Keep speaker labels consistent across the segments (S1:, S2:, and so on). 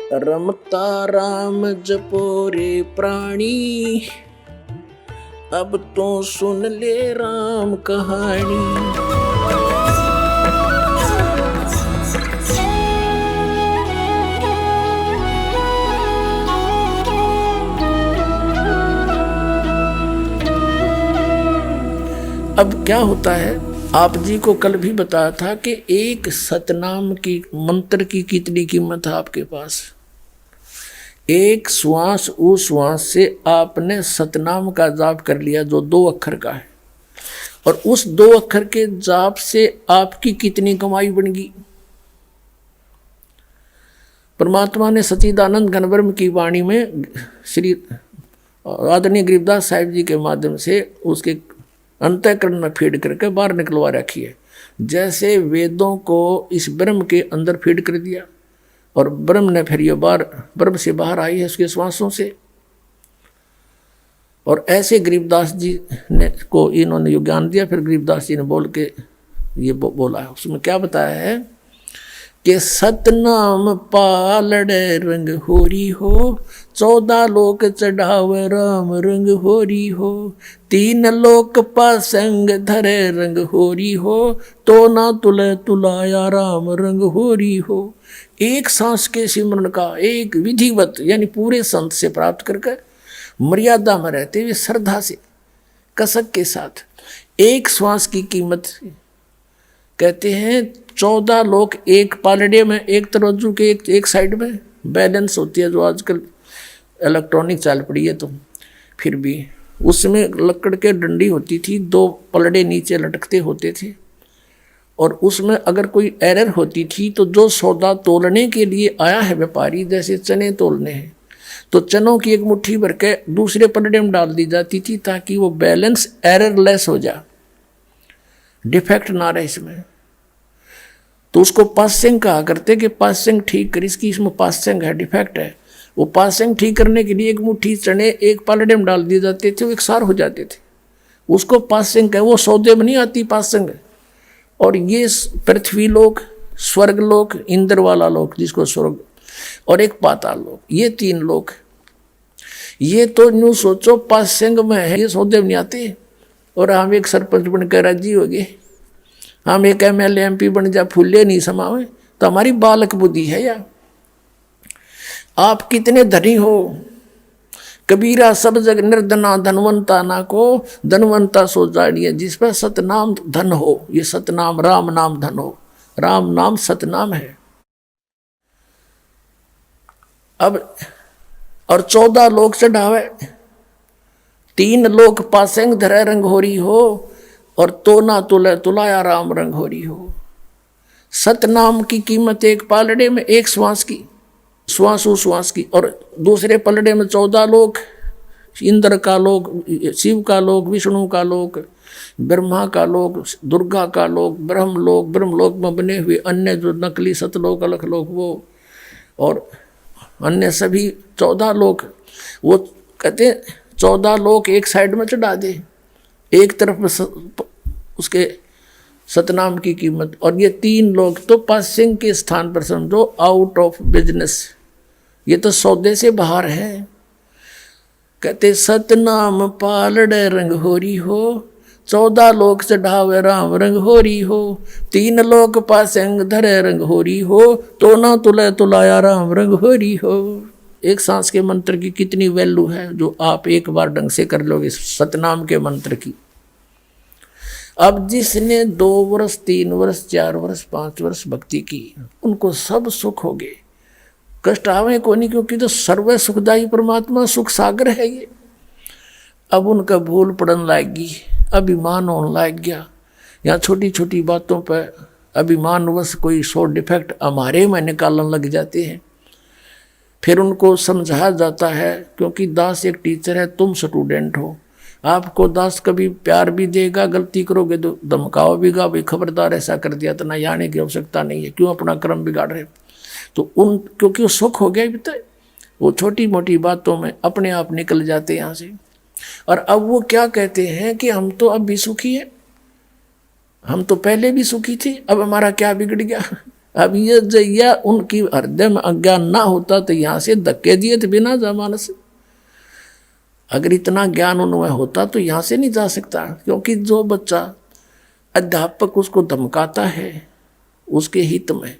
S1: रमता राम जपो रे प्राणी, अब तो सुन ले राम कहानी। अब क्या होता है, आप जी को कल भी बताया था कि एक सतनाम की मंत्र की कितनी कीमत है आपके पास। एक श्वास उस श्वास से आपने सतनाम का जाप कर लिया जो 2 अक्षर का है, और उस 2 अक्षर के जाप से आपकी कितनी कमाई बन गई। परमात्मा ने सच्चिदानंद घनब्रह्म की वाणी में श्री आदरणीय गरीबदास साहिब जी के माध्यम से उसके अंतःकरण में फीड करके बाहर निकलवा रखी है। जैसे वेदों को इस ब्रह्म के अंदर फीड कर दिया और ब्रह्म ने फिर ये ब्रह्म से बाहर आई है उसके श्वासों से। और ऐसे गरीबदास जी ने को इन्होंने यो ज्ञान दिया। फिर गरीबदास जी ने बोल के ये बोला है, उसमें क्या बताया है कि सतनाम पालड़े रंग होरी हो, 14 लोक चढ़ावे राम रंग होरी हो, 3 लोक पासंग धरे रंग होरी हो, तो ना तुले तुलाया राम रंग होरी हो। एक सांस के सिमरन का एक विधिवत यानी पूरे संत से प्राप्त करके मर्यादा में रहते हुए श्रद्धा से कसक के साथ एक श्वास की कीमत कहते हैं 14 लोग एक पालड़े में, एक तराजू के एक साइड में बैलेंस होती है, जो आजकल इलेक्ट्रॉनिक चाल पड़ी है। तो फिर भी उसमें लकड़ के डंडी होती थी, 2 पलड़े नीचे लटकते होते थे, और उसमें अगर कोई एरर होती थी तो जो सौदा तोलने के लिए आया है व्यापारी, जैसे चने तोलने हैं, तो चनों की एक मुट्ठी भर के दूसरे पलड़े में डाल दी जाती थी ताकि वो बैलेंस एररलेस हो जाए, डिफेक्ट ना रहे इसमें। तो उसको पासिंग कहा करते कि पासिंग ठीक कर, इसकी इसमें पासिंग है, डिफेक्ट है। वो पासिंग ठीक करने के लिए एक मुट्ठी चने एक पालड़े में डाल दिए जाते थे, वो एक सार हो जाते थे, उसको पासिंग है। वो सौदे में नहीं आती पासिंग। और ये पृथ्वी लोक, स्वर्ग लोक, इंद्र वाला लोक जिसको स्वर्ग, और एक पाताल लोक, ये 3 लोक। ये तो न्यू सोचो पासिंग में है, ये सौदे में नहीं आते। और हम एक सरपंच बनकर राजी हो गए, हम एक MLA MP बन जा, फूले नहीं समावे, तो हमारी बालक बुद्धि है या। आप कितने धनी हो, कबीरा सब जग निर्धना धनवंता ना को, धनवंता सो जानिए जिस पर सतनाम धन हो। ये सतनाम राम नाम धन हो, राम नाम सतनाम है। अब और 14 लोक चढ़ावे, 3 लोक पासेंग धरे रंग होरी हो, और तो ना तुले तुलाया राम रंग होरी हो। सतनाम की कीमत एक पालड़े में एक श्वास की, श्वास उस श्वास की, और दूसरे पलड़े में 14 लोक, इंद्र का लोक, शिव का लोक, विष्णु का लोक, ब्रह्मा का लोक, दुर्गा का लोक, ब्रह्मलोक में बने हुए अन्य जो नकली सतलोक अलख लोक वो, और अन्य सभी 14 लोक। वो कहते 14 लोक एक साइड में चढ़ा दे, एक तरफ उसके सतनाम की कीमत, और ये 3 लोग तो पासिंग के स्थान पर समझो, आउट ऑफ बिजनेस, ये तो सौदे से बाहर है। कहते सतनाम पालड़े रंग होरी हो, 14 लोक चढ़ावे राम रंग होरी हो, 3 लोक पासेंग धरे रंग होरी हो, तो ना तुले तुलाया राम रंग होरी हो। एक सांस के मंत्र की कितनी वैल्यू है जो आप एक बार ढंग से कर लोगे सतनाम के मंत्र की। अब जिसने 2 वर्ष 3 वर्ष 4 वर्ष 5 वर्ष भक्ति की, उनको सब सुख हो गए, कष्ट आवे को नहीं, क्योंकि तो सर्व सुखदायी परमात्मा सुख सागर है ये। अब उनका भूल पड़न लागी, अभिमान होने लग गया, या छोटी छोटी बातों पर अभिमानवश कोई 100 डिफेक्ट हमारे में निकालने लग जाते हैं। फिर उनको समझाया जाता है, क्योंकि दास एक टीचर है, तुम स्टूडेंट हो, आपको दास कभी प्यार भी देगा, गलती करोगे तो धमकाओ भी गा, भाई खबरदार ऐसा कर दिया, तो ना आने की आवश्यकता नहीं है, क्यों अपना कर्म बिगाड़ रहे। तो क्योंकि वो सुख हो गया बीते, वो छोटी मोटी बातों में अपने आप निकल जाते यहाँ से। और अब वो क्या कहते हैं कि हम तो अब भी सुखी है, हम तो पहले भी सुखी थे, अब हमारा क्या बिगड़ गया। अब ये जैया उनकी हृदय में अज्ञान ना होता तो यहाँ से धक्के दिए थे बिना जमाने से। अगर इतना ज्ञान उनमें होता तो यहाँ से नहीं जा सकता, क्योंकि जो बच्चा अध्यापक उसको धमकाता है उसके हित में,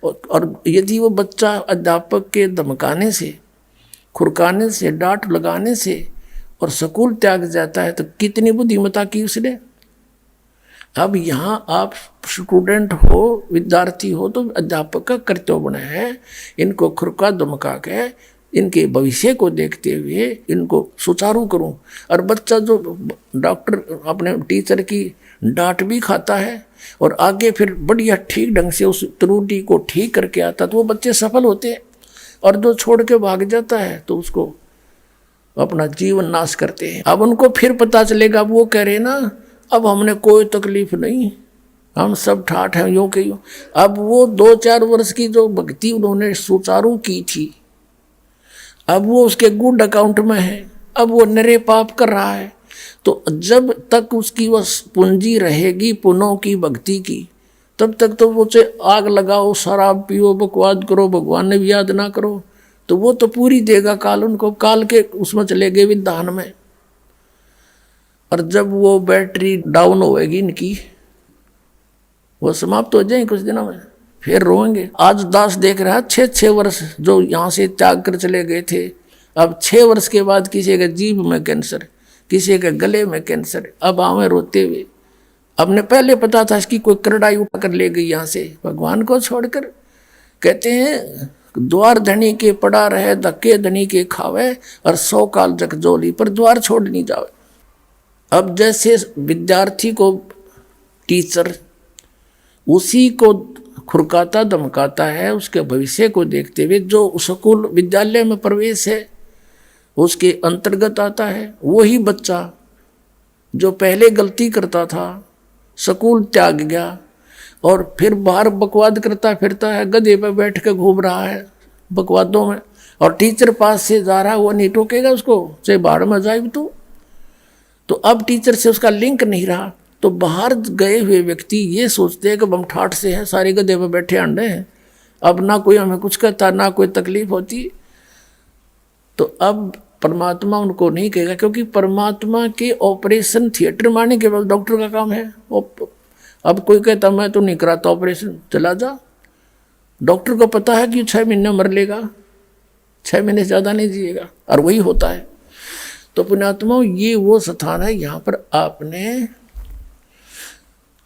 S1: और यदि वो बच्चा अध्यापक के धमकाने से, खुरकाने से, डांट लगाने से और स्कूल त्याग जाता है तो कितनी बुद्धिमत्ता की उसने। अब यहाँ आप स्टूडेंट हो, विद्यार्थी हो, तो अध्यापक का कर्तव्य बना है इनको खुरका धमका के इनके भविष्य को देखते हुए इनको सुचारू करूं। और बच्चा जो डॉक्टर अपने टीचर की डांट भी खाता है और आगे फिर बढ़िया ठीक ढंग से उस त्रुटि को ठीक करके आता तो वो बच्चे सफल होते हैं। और जो छोड़ के भाग जाता है तो उसको अपना जीवन नाश करते हैं। अब उनको फिर पता चलेगा, वो कह रहे ना अब हमने कोई तकलीफ नहीं, हम सब ठाठ हैं यूँ के यूँ। अब वो 2-4 वर्ष की जो भक्ति उन्होंने सुचारू की थी, अब वो उसके गुड अकाउंट में है, अब वो नरे पाप कर रहा है। तो जब तक उसकी वह पूंजी रहेगी पुनः की भक्ति की, तब तक तो वो से आग लगाओ, शराब पियो, बकवाद करो, भगवान ने भी याद ना करो, तो वो तो पूरी देगा काल उनको, काल के उसमें चले गए विधान में। और जब वो बैटरी डाउन होएगी इनकी, वो समाप्त हो जाएंगे कुछ दिनों में, फिर रोएंगे। आज दास देख रहा है 6-6 वर्ष जो यहाँ से त्याग कर चले गए थे, अब 6 वर्ष के बाद किसी के जीभ में कैंसर, किसी के गले में कैंसर, अब आवे रोते हुए। अब ने पहले पता था इसकी कोई करड़ाई उठा कर ले गई यहाँ से भगवान को छोड़कर। कहते हैं द्वार धनी के पड़ा रहे, धक्के धनी के खावे, और 100 काल जगजोली पर द्वार छोड़ नहीं जावे। अब जैसे विद्यार्थी को टीचर उसी को खुरकाता धमकाता है, उसके भविष्य को देखते हुए जो स्कूल विद्यालय में प्रवेश है उसके अंतर्गत आता है, वही बच्चा जो पहले गलती करता था, स्कूल त्याग गया और फिर बाहर बकवाद करता फिरता है, गधे पर बैठ के घूम रहा है बकवादों में, और टीचर पास से जा रहा है, वो नहीं टोकेगा उसको, चाहे बाहर में जाए तो अब टीचर से उसका लिंक नहीं रहा। तो बाहर गए हुए व्यक्ति ये सोचते हैं कि हम ठाठ से हैं, सारे गधे पर बैठे अंडे हैं, अब ना कोई हमें कुछ कहता, ना कोई तकलीफ होती। तो अब परमात्मा उनको नहीं कहेगा, क्योंकि परमात्मा के ऑपरेशन थिएटर मारने के बाद डॉक्टर का काम है। अब कोई कहता मैं तो नहीं कराता ऑपरेशन, चला जा। डॉक्टर को पता है कि 6 महीने मर लेगा, 6 महीने से ज़्यादा नहीं जिएगा, और वही होता है। तो पुण्यात्मा ये वो स्थान है, यहाँ पर आपने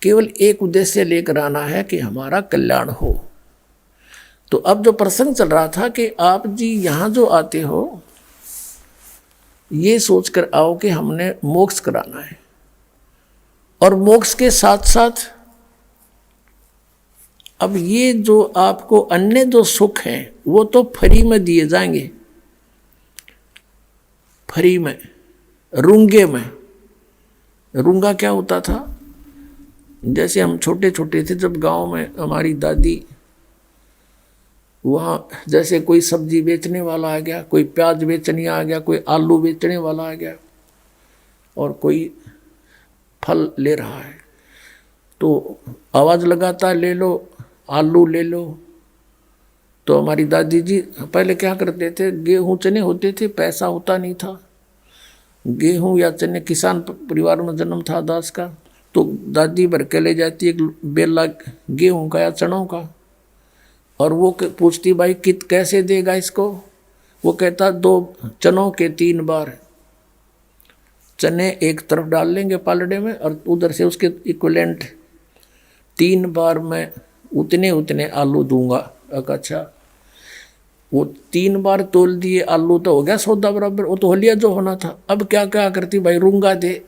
S1: केवल एक उद्देश्य लेकर आना है कि हमारा कल्याण हो। तो अब जो प्रसंग चल रहा था कि आप जी यहाँ जो आते हो ये सोचकर आओ कि हमने मोक्ष कराना है, और मोक्ष के साथ साथ अब ये जो आपको अन्य जो सुख हैं वो तो फ्री में दिए जाएंगे, फ्री में, रूंगे में। रूंगा क्या होता था, जैसे हम छोटे छोटे थे जब गांव में हमारी दादी, वहाँ जैसे कोई सब्जी बेचने वाला आ गया, कोई प्याज बेचने आ गया, कोई आलू बेचने वाला आ गया, और कोई फल ले रहा है, तो आवाज़ लगाता ले लो, आलू ले लो। तो हमारी दादी जी पहले क्या करते थे, गेहूँ चने होते थे, पैसा होता नहीं था, गेहूँ या चने, किसान परिवार में जन्म था दास का, तो दादी भर के ले जाती एक बेला गेहूँ का या चनों का, और वो पूछती भाई कैसे देगा इसको, वो कहता 2 चनों के 3 बार चने एक तरफ डाल लेंगे पालड़े में, और उधर से उसके इक्विवेलेंट 3 बार मैं उतने आलू दूंगा। अच्छा, वो 3 बार तोल दिए आलू तो हो गया सौदा बराबर, वो तो हो लिया जो होना था। अब क्या क्या करती भाई, रूंगा दे,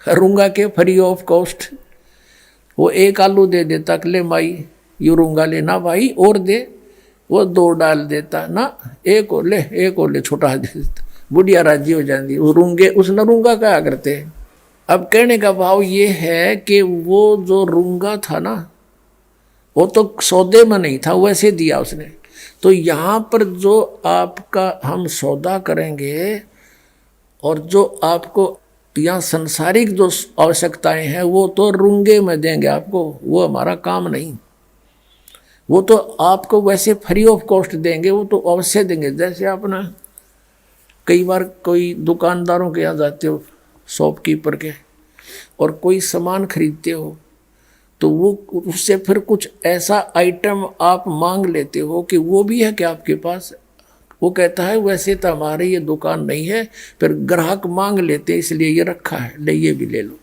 S1: रूंगा के फ्री ऑफ कॉस्ट, वो 1 आलू दे देता, ले माई यू रूंगा लेना भाई और दे, वो 2 डाल देता ना, 1 और ले छोटा दे देता, बुढ़िया राजी हो जाती। वो रूंगे उसने रूंगा क्या करते हैं। अब कहने का भाव ये है कि वो जो रूंगा था ना, वो तो सौदे में नहीं था, वैसे दिया उसने। तो यहाँ पर जो आपका हम सौदा करेंगे और जो आपको यहाँ संसारिक जो आवश्यकताएं हैं वो तो रूंगे में देंगे आपको, वो हमारा काम नहीं। वो तो आपको वैसे फ्री ऑफ कॉस्ट देंगे, वो तो अवश्य देंगे। जैसे आप ना कई बार कोई दुकानदारों के यहाँ जाते हो, शॉपकीपर के, और कोई सामान खरीदते हो, तो वो उससे फिर कुछ ऐसा आइटम आप मांग लेते हो कि वो भी है क्या आपके पास। वो कहता है वैसे तो हमारे ये दुकान नहीं है, फिर ग्राहक मांग लेते इसलिए ये रखा है, ले ये भी ले लो।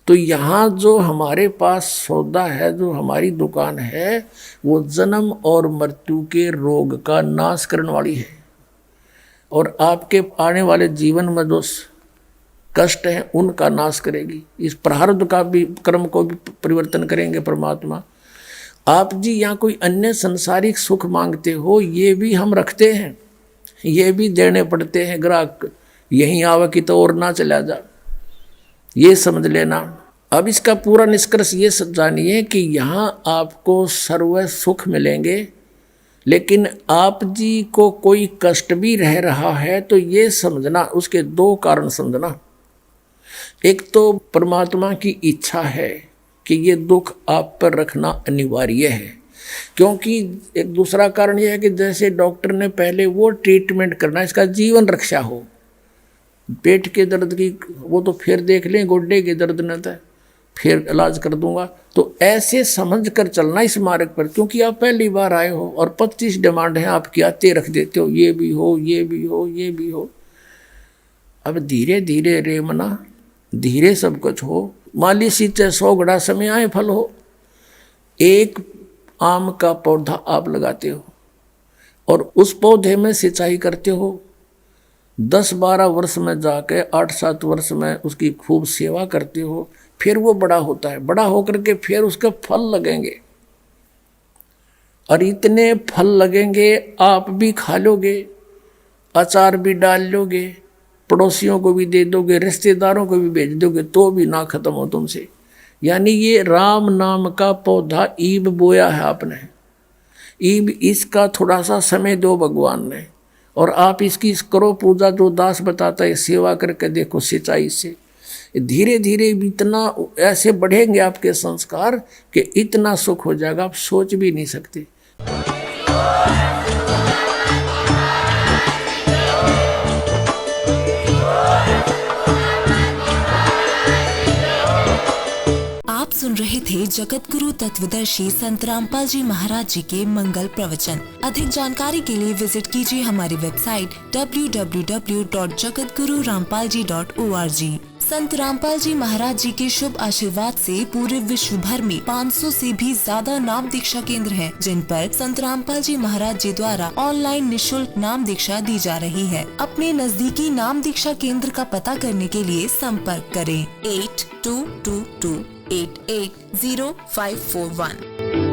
S1: तो यहाँ जो हमारे पास सौदा है, जो हमारी दुकान है, वो जन्म और मृत्यु के रोग का नाश करने वाली है, और आपके आने वाले जीवन में जो कष्ट हैं उनका नाश करेगी। इस प्रारब्ध का भी, कर्म को भी परिवर्तन करेंगे परमात्मा। आप जी यहाँ कोई अन्य संसारिक सुख मांगते हो, ये भी हम रखते हैं, ये भी देने पड़ते हैं। ग्राहक यहीं आवे कि तो और ना चला जा, ये समझ लेना। अब इसका पूरा निष्कर्ष ये जानिए कि यहाँ आपको सर्व सुख मिलेंगे, लेकिन आप जी को कोई कष्ट भी रह रहा है तो ये समझना, उसके दो कारण समझना। एक तो परमात्मा की इच्छा है कि ये दुख आप पर रखना अनिवार्य है, क्योंकि एक दूसरा कारण यह है कि जैसे डॉक्टर ने पहले वो ट्रीटमेंट करना, इसका जीवन रक्षा हो। पेट के दर्द की वो तो फिर देख लें, गोड्डे के दर्द न था फिर इलाज कर दूंगा। तो ऐसे समझ कर चलना इस मार्ग पर, क्योंकि आप पहली बार आए हो और 25 डिमांड हैं आपकी, आते रख देते हो, ये भी हो, ये भी हो, ये भी हो। अब धीरे धीरे रे मना, धीरे सब कुछ हो। माली सींचे 100 घड़ा, समय आए फल हो। एक आम का पौधा आप लगाते हो और उस पौधे में सिंचाई करते हो, 10-12 वर्ष में जाके 8-7 वर्ष में उसकी खूब सेवा करते हो, फिर वो बड़ा होता है। बड़ा होकर के फिर उसके फल लगेंगे, और इतने फल लगेंगे आप भी खा लोगे, अचार भी डाल लोगे, पड़ोसियों को भी दे दोगे, रिश्तेदारों को भी भेज दोगे, तो भी ना खत्म हो तुमसे। यानी ये राम नाम का पौधा ईब बोया है आपने, ईब इसका थोड़ा सा समय दो भगवान ने, और आप इसकी करो पूजा, जो दास बताता है, सेवा करके देखो सिंचाई से। धीरे धीरे इतना ऐसे बढ़ेंगे आपके संस्कार कि इतना सुख हो जाएगा आप सोच भी नहीं सकते।
S2: आप सुन रहे थे जगत गुरु तत्वदर्शी संत रामपाल जी महाराज जी के मंगल प्रवचन। अधिक जानकारी के लिए विजिट कीजिए हमारी वेबसाइट www.jagatgururampalji.org। संत रामपाल जी महाराज जी के शुभ आशीर्वाद से पूरे विश्व भर में 500 से भी ज्यादा नाम दीक्षा केंद्र हैं, जिन पर संत रामपाल जी महाराज जी द्वारा ऑनलाइन निशुल्क नाम दीक्षा दी जा रही है। अपने नजदीकी नाम दीक्षा केंद्र का पता करने के लिए संपर्क करें 8222880541।